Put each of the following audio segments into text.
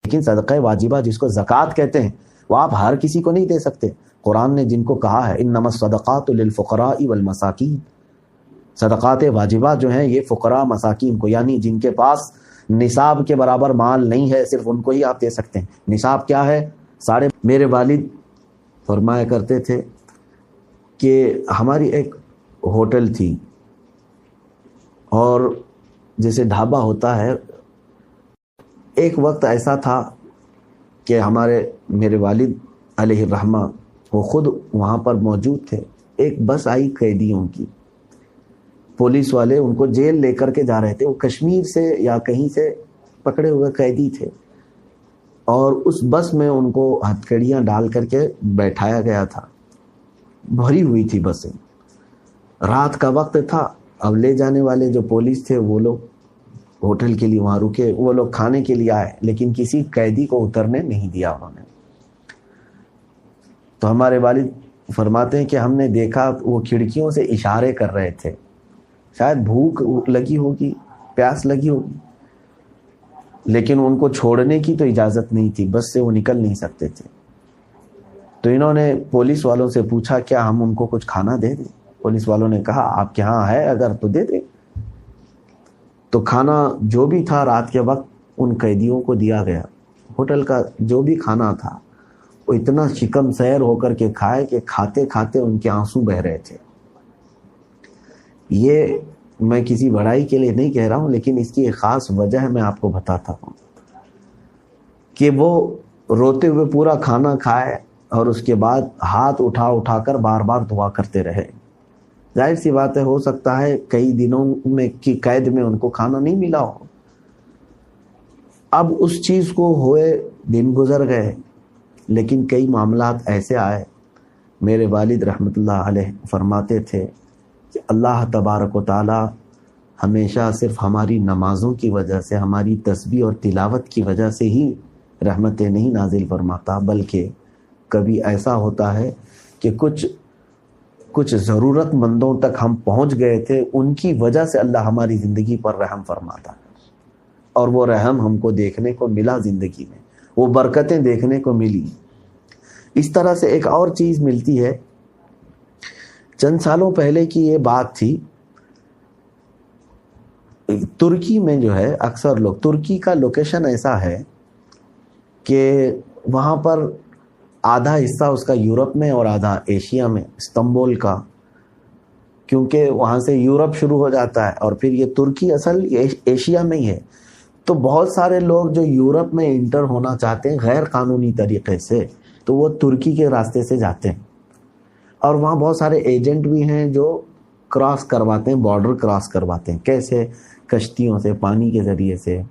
لیکن صدقہ واجبہ جس کو زکوٰۃ کہتے ہیں وہ آپ ہر کسی کو نہیں دے سکتے۔ قرآن نے جن کو کہا ہے انما الصدقات للفقراء والمساکین، صدقات واجبہ جو ہیں یہ فقراء مساکین کو، یعنی جن کے پاس نصاب کے برابر مال نہیں ہے صرف ان کو ہی آپ دے سکتے ہیں۔ نصاب کیا ہے؟ میرے والد فرمایا کرتے تھے کہ ہماری ایک ہوٹل تھی، اور جیسے ڈھابا ہوتا ہے، ایک وقت ایسا تھا کہ میرے والد علیہ الرحمہ وہ خود وہاں پر موجود تھے۔ ایک بس آئی قیدیوں کی، پولیس والے ان کو جیل لے کر کے جا رہے تھے، وہ کشمیر سے یا کہیں سے پکڑے ہوئے قیدی تھے، اور اس بس میں ان کو ہتھکڑیاں ڈال کر کے بیٹھایا گیا تھا۔ بھری ہوئی تھی بسیں، رات کا وقت تھا۔ اب لے جانے والے جو پولیس تھے وہ لوگ ہوٹل کے لیے وہاں رکے، وہ لوگ کھانے کے لیے آئے، لیکن کسی قیدی کو اترنے نہیں دیا انہوں نے۔ تو ہمارے والد فرماتے ہیں کہ ہم نے دیکھا وہ کھڑکیوں سے اشارے کر رہے تھے، شاید بھوک لگی ہوگی، پیاس لگی ہوگی، لیکن ان کو چھوڑنے کی تو اجازت نہیں تھی، بس سے وہ نکل نہیں سکتے تھے۔ تو انہوں نے پولیس والوں سے پوچھا کیا ہم ان کو کچھ کھانا دے دیں؟ پولیس والوں نے کہا آپ کے ہاں ہے اگر تو دے دیں۔ تو کھانا جو بھی تھا رات کے وقت ان قیدیوں کو دیا گیا۔ ہوٹل کا جو بھی کھانا تھا وہ اتنا شکم سیر ہو کر کے کھائے کہ کھاتے کھاتے ان کے آنسو بہ رہے تھے۔ یہ میں کسی بڑائی کے لیے نہیں کہہ رہا ہوں، لیکن اس کی ایک خاص وجہ میں آپ کو بتاتا ہوں کہ وہ روتے ہوئے پورا کھانا کھائے اور اس کے بعد ہاتھ اٹھا اٹھا کر بار بار دعا کرتے رہے۔ ظاہر سی بات ہے، ہو سکتا ہے کئی دنوں میں کی قید میں ان کو کھانا نہیں ملا ہو۔ اب اس چیز کو ہوئے دن گزر گئے، لیکن کئی معاملات ایسے آئے۔ میرے والد رحمۃ اللہ علیہ فرماتے تھے کہ اللہ تبارک و تعالی ہمیشہ صرف ہماری نمازوں کی وجہ سے، ہماری تسبیح اور تلاوت کی وجہ سے ہی رحمتیں نہیں نازل فرماتا، بلکہ کبھی ایسا ہوتا ہے کہ کچھ ضرورت مندوں تک ہم پہنچ گئے تھے، ان کی وجہ سے اللہ ہماری زندگی پر رحم فرماتا ہے، اور وہ رحم ہم کو دیکھنے کو ملا زندگی میں، وہ برکتیں دیکھنے کو ملی۔ اس طرح سے ایک اور چیز ملتی ہے۔ چند سالوں پہلے کی یہ بات تھی، ترکی میں جو ہے اکثر لوگ، ترکی کا لوکیشن ایسا ہے کہ وہاں پر آدھا حصہ اس کا یورپ میں اور آدھا ایشیا میں، استنبول کا، کیونکہ وہاں سے یورپ شروع ہو جاتا ہے اور پھر یہ ترکی اصل ایشیا میں ہی ہے۔ تو بہت سارے لوگ جو یورپ میں انٹر ہونا چاہتے ہیں غیر قانونی طریقے سے، تو وہ ترکی کے راستے سے جاتے ہیں، اور وہاں بہت سارے ایجنٹ بھی ہیں جو کراس کرواتے ہیں، بارڈر کراس کرواتے ہیں۔ کیسے؟ کشتیوں سے، پانی کے ذریعے سے،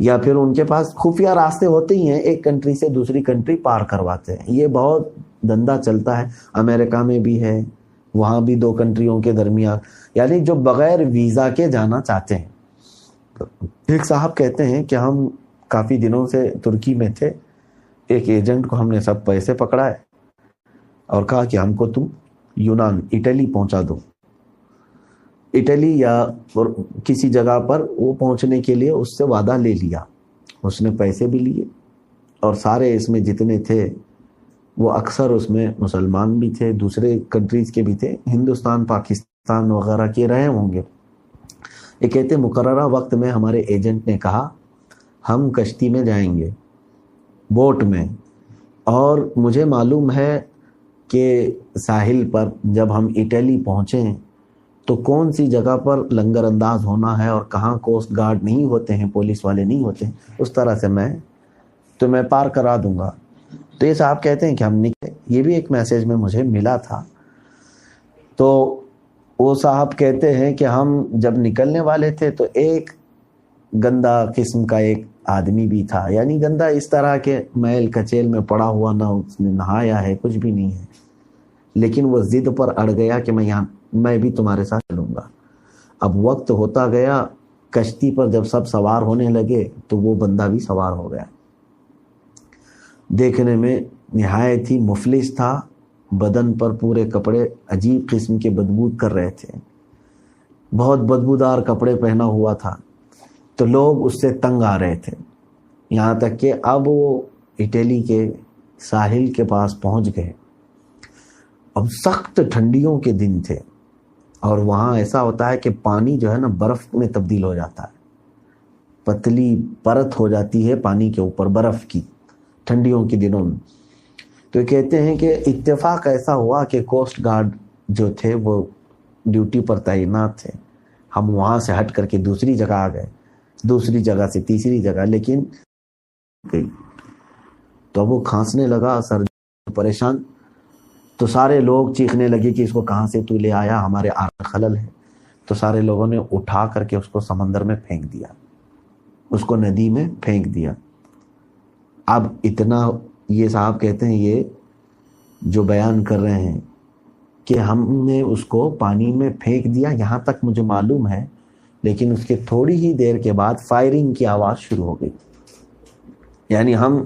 یا پھر ان کے پاس خفیہ راستے ہوتے ہی ہیں، ایک کنٹری سے دوسری کنٹری پار کرواتے ہیں۔ یہ بہت دھندا چلتا ہے، امریکہ میں بھی ہے، وہاں بھی دو کنٹریوں کے درمیان، یعنی جو بغیر ویزا کے جانا چاہتے ہیں۔ ایک صاحب کہتے ہیں کہ ہم کافی دنوں سے ترکی میں تھے، ایک ایجنٹ کو ہم نے سب پیسے پکڑائے اور کہا کہ ہم کو تم یونان، اٹلی پہنچا دو، اٹلی یا کسی جگہ پر وہ پہنچنے کے لیے اس سے وعدہ لے لیا۔ اس نے پیسے بھی لیے، اور سارے اس میں جتنے تھے وہ اکثر اس میں مسلمان بھی تھے، دوسرے کنٹریز کے بھی تھے، ہندوستان، پاکستان وغیرہ کے رہے ہوں گے۔ یہ کہتے مقررہ وقت میں ہمارے ایجنٹ نے کہا ہم کشتی میں جائیں گے، بوٹ میں، اور مجھے معلوم ہے کہ ساحل پر جب ہم اٹلی پہنچیں تو کون سی جگہ پر لنگر انداز ہونا ہے اور کہاں کوسٹ گارڈ نہیں ہوتے ہیں، پولیس والے نہیں ہوتے ہیں، اس طرح سے میں پار کرا دوں گا۔ تو یہ صاحب کہتے ہیں کہ ہم نکلے، یہ بھی ایک میسیج میں مجھے ملا تھا۔ تو وہ صاحب کہتے ہیں کہ ہم جب نکلنے والے تھے تو ایک گندا قسم کا ایک آدمی بھی تھا، یعنی گندا اس طرح کے میل کچیل میں پڑا ہوا، نہ اس نے نہایا ہے، کچھ بھی نہیں ہے، لیکن وہ ضد پر اڑ گیا کہ میں بھی تمہارے ساتھ چلوں گا۔ اب وقت ہوتا گیا، کشتی پر جب سب سوار ہونے لگے تو وہ بندہ بھی سوار ہو گیا۔ دیکھنے میں نہایت ہی مفلس تھا، بدن پر پورے کپڑے عجیب قسم کے بدبو کر رہے تھے، بہت بدبودار کپڑے پہنا ہوا تھا، تو لوگ اس سے تنگ آ رہے تھے۔ یہاں تک کہ اب وہ اٹلی کے ساحل کے پاس پہنچ گئے. اب سخت ٹھنڈیوں کے دن تھے اور وہاں ایسا ہوتا ہے کہ پانی جو ہے نا برف میں تبدیل ہو جاتا ہے، پتلی پرت ہو جاتی ہے پانی کے اوپر برف کی ٹھنڈیوں کے دنوں میں. تو کہتے ہیں کہ اتفاق ایسا ہوا کہ کوسٹ گارڈ جو تھے وہ ڈیوٹی پر تعینات تھے. ہم وہاں سے ہٹ کر کے دوسری جگہ آ گئے، دوسری جگہ سے تیسری جگہ، لیکن گئی تو اب وہ کھانسنے لگا، سر پریشان. تو سارے لوگ چیخنے لگے کہ اس کو کہاں سے تو لے آیا، ہمارے آنکھ خلل ہے. تو سارے لوگوں نے اٹھا کر کے اس کو سمندر میں پھینک دیا، اس کو ندی میں پھینک دیا. اب اتنا یہ صاحب کہتے ہیں، یہ جو بیان کر رہے ہیں کہ ہم نے اس کو پانی میں پھینک دیا، یہاں تک مجھے معلوم ہے، لیکن اس کے تھوڑی ہی دیر کے بعد فائرنگ کی آواز شروع ہو گئی. یعنی ہم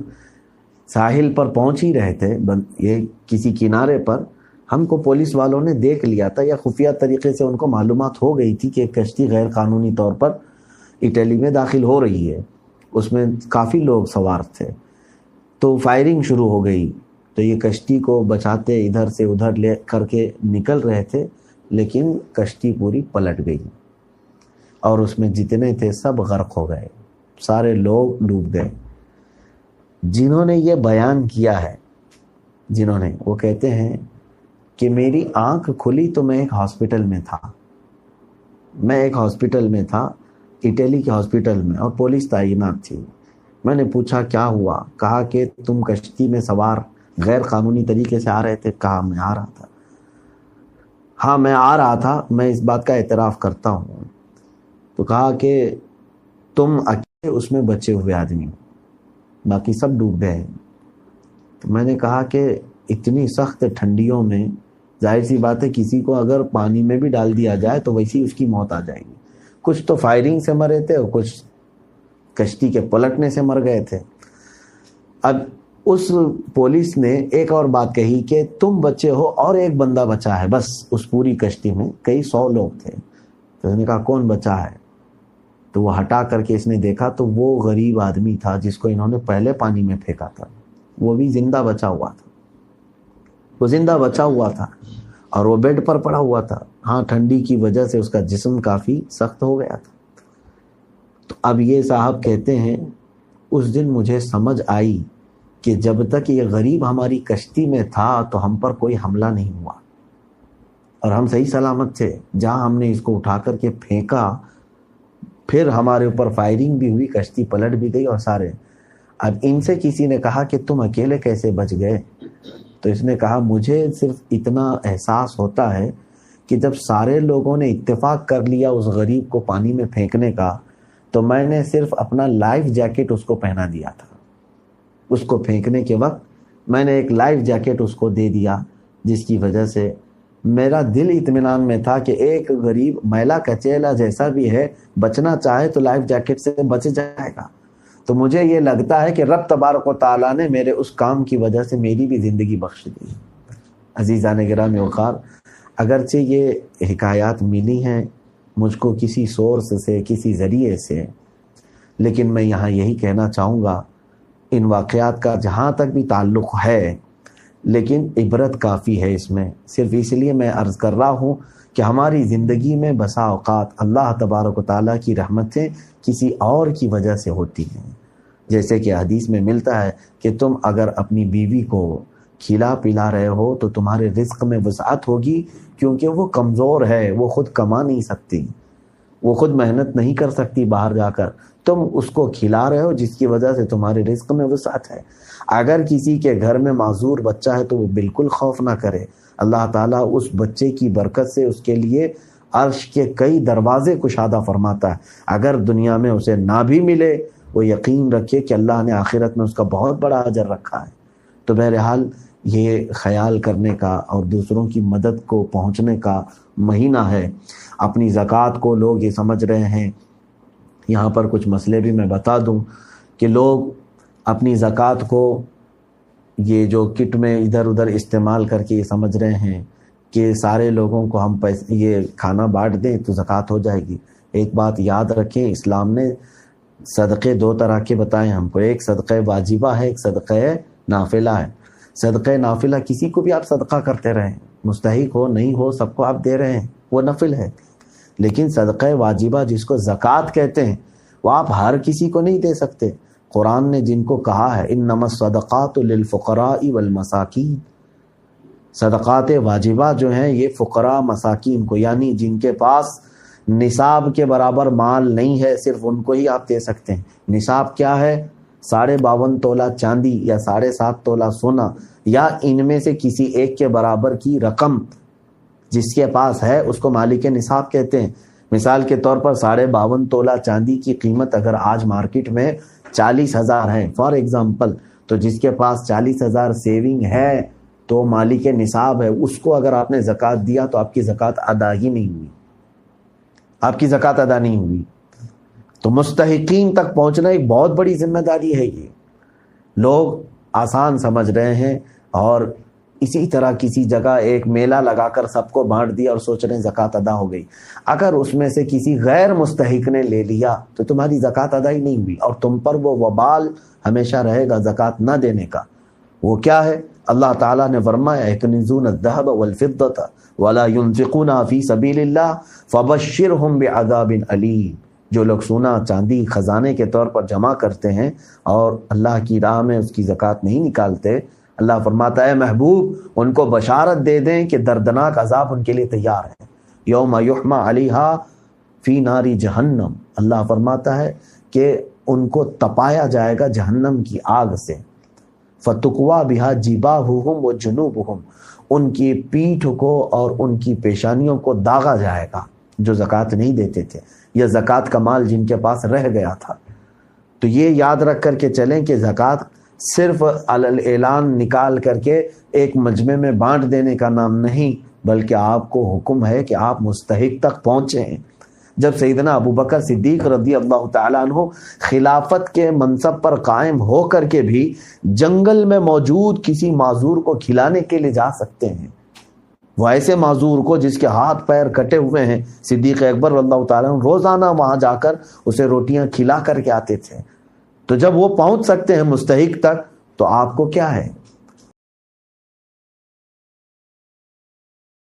ساحل پر پہنچ ہی رہے تھے، یہ کسی کنارے پر، ہم کو پولیس والوں نے دیکھ لیا تھا یا خفیہ طریقے سے ان کو معلومات ہو گئی تھی کہ ایک کشتی غیر قانونی طور پر اٹلی میں داخل ہو رہی ہے، اس میں کافی لوگ سوار تھے. تو فائرنگ شروع ہو گئی. تو یہ کشتی کو بچاتے ادھر سے ادھر لے کر کے نکل رہے تھے، لیکن کشتی پوری پلٹ گئی اور اس میں جتنے تھے سب غرق ہو گئے، سارے لوگ ڈوب گئے. جنہوں نے یہ بیان کیا ہے، وہ کہتے ہیں کہ میری آنکھ کھلی تو میں ایک ہاسپٹل میں تھا، اٹلی کے ہاسپٹل میں، اور پولیس تعینات تھی. میں نے پوچھا کیا ہوا، کہا کہ تم کشتی میں سوار غیر قانونی طریقے سے آ رہے تھے. کہا میں آ رہا تھا. ہاں میں آ رہا تھا، میں اس بات کا اعتراف کرتا ہوں. تو کہا کہ تم اکیلے اس میں بچے ہوئے آدمی، باقی سب ڈوب گئے. تو میں نے کہا کہ اتنی سخت ٹھنڈیوں میں ظاہر سی بات ہے کسی کو اگر پانی میں بھی ڈال دیا جائے تو ویسی اس کی موت آ جائے گی. کچھ تو فائرنگ سے مرے تھے اور کچھ کشتی کے پلٹنے سے مر گئے تھے. اب اس پولیس نے ایک اور بات کہی کہ تم بچے ہو اور ایک بندہ بچا ہے بس، اس پوری کشتی میں کئی 100 لوگ تھے. تو اس نے کہا کون بچا ہے؟ تو وہ ہٹا کر کے اس نے دیکھا تو وہ غریب آدمی تھا جس کو انہوں نے پہلے پانی میں پھینکا تھا، وہ بھی زندہ بچا ہوا تھا. وہ زندہ بچا ہوا تھا اور وہ بیڈ پر پڑا ہوا تھا. ہاں ٹھنڈی کی وجہ سے اس کا جسم کافی سخت ہو گیا تھا. تو اب یہ صاحب کہتے ہیں اس دن مجھے سمجھ آئی کہ جب تک یہ غریب ہماری کشتی میں تھا تو ہم پر کوئی حملہ نہیں ہوا اور ہم صحیح سلامت تھے. جہاں ہم نے اس کو اٹھا کر کے پھینکا پھر ہمارے اوپر فائرنگ بھی ہوئی، کشتی پلٹ بھی گئی اور سارے. اب ان سے کسی نے کہا کہ تم اکیلے کیسے بچ گئے؟ تو اس نے کہا مجھے صرف اتنا احساس ہوتا ہے کہ جب سارے لوگوں نے اتفاق کر لیا اس غریب کو پانی میں پھینکنے کا تو میں نے صرف اپنا لائف جیکٹ اس کو پہنا دیا تھا. اس کو پھینکنے کے وقت میں نے ایک لائف جیکٹ اس کو دے دیا، جس کی وجہ سے میرا دل اطمینان میں تھا کہ ایک غریب میلا کچیلا جیسا بھی ہے بچنا چاہے تو لائف جیکٹ سے بچ جائے گا. تو مجھے یہ لگتا ہے کہ رب تبارک و تعالیٰ نے میرے اس کام کی وجہ سے میری بھی زندگی بخش دی. عزیزان گرامی وقار، اگرچہ یہ حکایات ملی ہیں مجھ کو کسی سورس سے، کسی ذریعے سے، لیکن میں یہاں یہی کہنا چاہوں گا ان واقعات کا جہاں تک بھی تعلق ہے، لیکن عبرت کافی ہے اس میں. صرف اس لیے میں عرض کر رہا ہوں کہ ہماری زندگی میں بسا اوقات اللہ تبارک و تعالیٰ کی رحمتیں کسی اور کی وجہ سے ہوتی ہیں. جیسے کہ حدیث میں ملتا ہے کہ تم اگر اپنی بیوی کو کھلا پلا رہے ہو تو تمہارے رزق میں وسعت ہوگی، کیونکہ وہ کمزور ہے، وہ خود کما نہیں سکتی، وہ خود محنت نہیں کر سکتی باہر جا کر. تم اس کو کھلا رہے ہو جس کی وجہ سے تمہارے رزق میں وسعت ہے. اگر کسی کے گھر میں معذور بچہ ہے تو وہ بالکل خوف نہ کرے، اللہ تعالیٰ اس بچے کی برکت سے اس کے لیے عرش کے کئی دروازے کشادہ فرماتا ہے. اگر دنیا میں اسے نہ بھی ملے وہ یقین رکھے کہ اللہ نے آخرت میں اس کا بہت بڑا اجر رکھا ہے. تو بہرحال یہ خیال کرنے کا اور دوسروں کی مدد کو پہنچنے کا مہینہ ہے. اپنی زکوٰۃ کو لوگ یہ سمجھ رہے ہیں، یہاں پر کچھ مسئلے بھی میں بتا دوں کہ لوگ اپنی زکوٰۃ کو یہ جو کٹ میں ادھر ادھر استعمال کر کے یہ سمجھ رہے ہیں کہ سارے لوگوں کو ہم پیسے یہ کھانا بانٹ دیں تو زکوٰۃ ہو جائے گی. ایک بات یاد رکھیں، اسلام نے صدقے دو طرح کے بتائیں ہم کو، ایک صدقہ واجبہ ہے، ایک صدقہ نافلہ ہے۔ صدقہ نافلہ کسی کو بھی آپ صدقہ کرتے رہیں، مستحق ہو نہیں ہو سب کو آپ دے رہے ہیں، وہ نفل ہے۔ لیکن صدقہ واجبہ جس کو زکوٰۃ کہتے ہیں، وہ آپ ہر کسی کو نہیں دے سکتے۔ قرآن نے جن کو کہا ہے انما الصدقات للفقراء والمساکین، صدقات واجبہ جو ہیں یہ فقراء مساکین کو، یعنی جن کے پاس نصاب کے برابر مال نہیں ہے، صرف ان کو ہی آپ دے سکتے ہیں۔ نصاب کیا ہے؟ 52.5 تولہ چاندی یا 7.5 تولہ سونا، یا ان میں سے کسی ایک کے برابر کی رقم جس کے پاس ہے اس کو مالک نصاب کہتے ہیں۔ مثال کے طور پر 52.5 تولہ چاندی کی قیمت اگر آج مارکیٹ میں 40,000 ہے فار ایگزامپل، تو جس کے پاس 40,000 سیونگ ہے تو مالک نصاب ہے، اس کو اگر آپ نے زکوٰۃ دیا تو آپ کی زکوٰۃ ادا ہی نہیں ہوئی، آپ کی زکوٰۃ ادا نہیں ہوئی۔ تو مستحقین تک پہنچنا ایک بہت بڑی ذمہ داری ہے۔ یہ لوگ آسان سمجھ رہے ہیں، اور اسی طرح کسی جگہ ایک میلہ لگا کر سب کو بانٹ دیا اور سوچ رہے ہیں زکوٰۃ ادا ہو گئی۔ اگر اس میں سے کسی غیر مستحق نے لے لیا تو تمہاری زکوٰۃ ادا ہی نہیں ہوئی، اور تم پر وہ وبال ہمیشہ رہے گا زکوٰۃ نہ دینے کا۔ وہ کیا ہے؟ اللہ تعالیٰ نے فرمایا یکنزون الذهب والفضة ولا ينفقونها في سبيل الله فبشرهم بعذاب أليم۔ جو لوگ سونا چاندی خزانے کے طور پر جمع کرتے ہیں اور اللہ کی راہ میں اس کی زکوٰۃ نہیں نکالتے، اللہ فرماتا ہے محبوب ان کو بشارت دے دیں کہ دردناک عذاب ان کے لیے تیار ہے۔ یوم یحمى علیہا فی نار جہنم، اللہ فرماتا ہے کہ ان کو تپایا جائے گا جہنم کی آگ سے۔ فتقوا بہا جباہہم وجنوبہم، ان کی پیٹھ کو اور ان کی پیشانیوں کو داغا جائے گا جو زکوٰۃ نہیں دیتے تھے، یا زکوٰۃ کا مال جن کے پاس رہ گیا تھا۔ تو یہ یاد رکھ کر کے چلیں کہ زکوٰۃ صرف اعلان نکال کر کے ایک مجمع میں بانٹ دینے کا نام نہیں، بلکہ آپ کو حکم ہے کہ آپ مستحق تک پہنچیں۔ جب سیدنا ابوبکر صدیق رضی اللہ تعالیٰ عنہ خلافت کے منصب پر قائم ہو کر کے بھی جنگل میں موجود کسی معذور کو کھلانے کے لیے جا سکتے ہیں، وہ ایسے معذور کو جس کے ہاتھ پیر کٹے ہوئے ہیں، صدیق اکبر رضی اللہ تعالیٰ عنہ روزانہ وہاں جا کر اسے روٹیاں کھلا کر کے آتے تھے۔ تو جب وہ پہنچ سکتے ہیں مستحق تک تو آپ کو کیا ہے؟